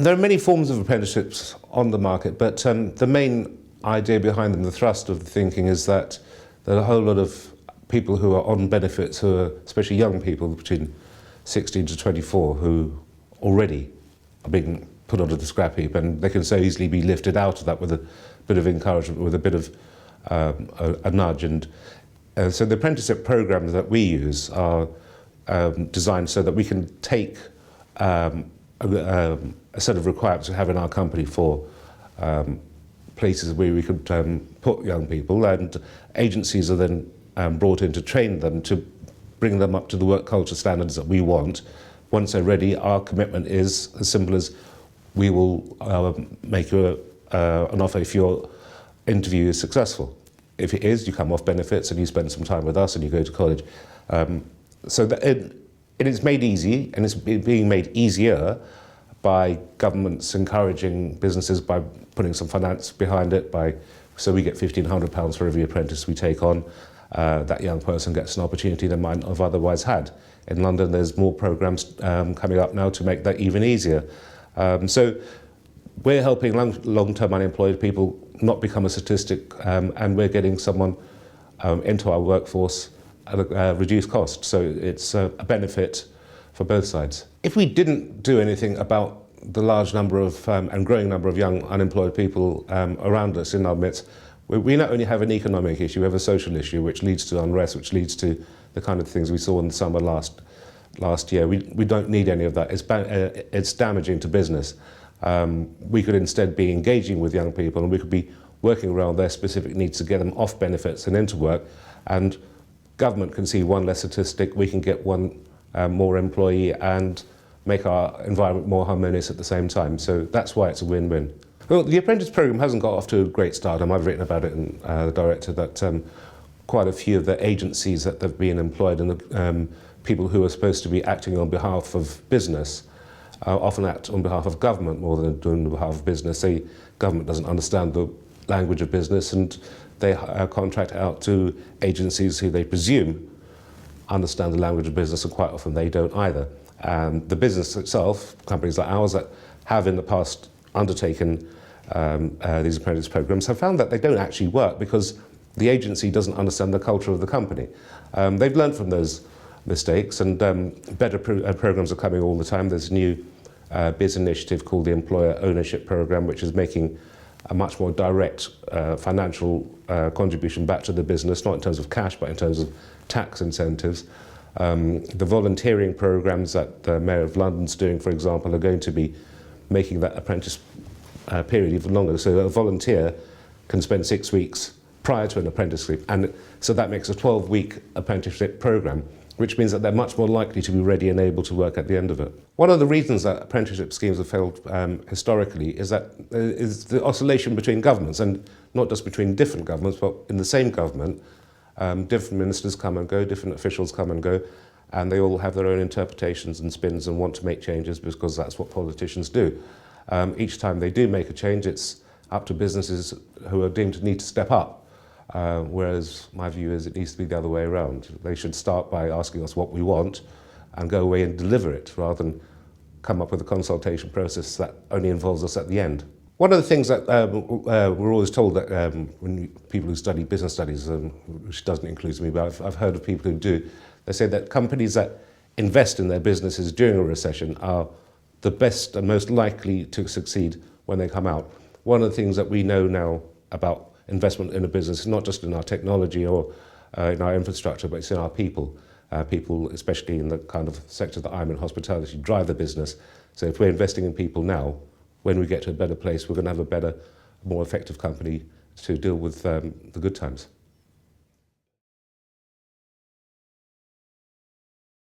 There are many forms of apprenticeships on the market, but the main idea behind them, the thrust of the thinking, is that there are a whole lot of people who are on benefits, who are especially young people between 16 to 24, who already are being put onto the scrap heap, and they can so easily be lifted out of that with a bit of encouragement, with a bit of a nudge. And so the apprenticeship programs that we use are designed so that we can take a set of requirements we have in our company for places where we could put young people, and agencies are then brought in to train them, to bring them up to the work culture standards that we want. Once they're ready, our commitment is as simple as we will make you an offer if your interview is successful. If it is, you come off benefits and you spend some time with us and you go to college. So that it is made easy, and it's being made easier by governments encouraging businesses by putting some finance behind it. So we get £1,500 for every apprentice we take on. That young person gets an opportunity they might not have otherwise had. In London, there's more programs coming up now to make that even easier. So we're helping long-term unemployed people not become a statistic, and we're getting someone into our workforce at a reduced cost. So it's a benefit for both sides. If we didn't do anything about the large number of and growing number of young unemployed people around us in our midst, we not only have an economic issue, we have a social issue which leads to unrest, which leads to the kind of things we saw in the summer last year. We don't need any of that. It's damaging to business. We could instead be engaging with young people, and we could be working around their specific needs to get them off benefits and into work. And government can see one less statistic, we can get one more employee and make our environment more harmonious at the same time. So that's why it's a win-win. Well, the apprentice programme hasn't got off to a great start. I've written about it in the Director, that quite a few of the agencies that have been employed and people who are supposed to be acting on behalf of business often act on behalf of government more than doing on behalf of business. The government doesn't understand the language of business, and they contract out to agencies who they presume understand the language of business, and quite often they don't either. The business itself, companies like ours that have in the past undertaken these apprentice programs, have found that they don't actually work because the agency doesn't understand the culture of the company. They've learned from those mistakes, and better programs are coming all the time. There's a new biz initiative called the Employer Ownership Program, which is making a much more direct financial contribution back to the business, not in terms of cash, but in terms of tax incentives. The volunteering programs that the Mayor of London's doing, for example, are going to be making that apprentice period even longer. So a volunteer can spend 6 weeks prior to an apprenticeship, and so that makes a 12-week apprenticeship program, which means that they're much more likely to be ready and able to work at the end of it. One of the reasons that apprenticeship schemes have failed historically is the oscillation between governments, and not just between different governments, but in the same government. Different ministers come and go, different officials come and go, and they all have their own interpretations and spins and want to make changes because that's what politicians do. Each time they do make a change, it's up to businesses who are deemed to need to step up, whereas my view is it needs to be the other way around. They should start by asking us what we want and go away and deliver it, rather than come up with a consultation process that only involves us at the end. One of the things that we're always told that when people who study business studies, which doesn't include me, but I've heard of people who do, they say that companies that invest in their businesses during a recession are the best and most likely to succeed when they come out. One of the things that we know now about investment in a business is not just in our technology or in our infrastructure, but it's in our people. People, especially in the kind of sector that I'm in, hospitality, drive the business. So if we're investing in people now, when we get to a better place, we're going to have a better, more effective company to deal with the good times.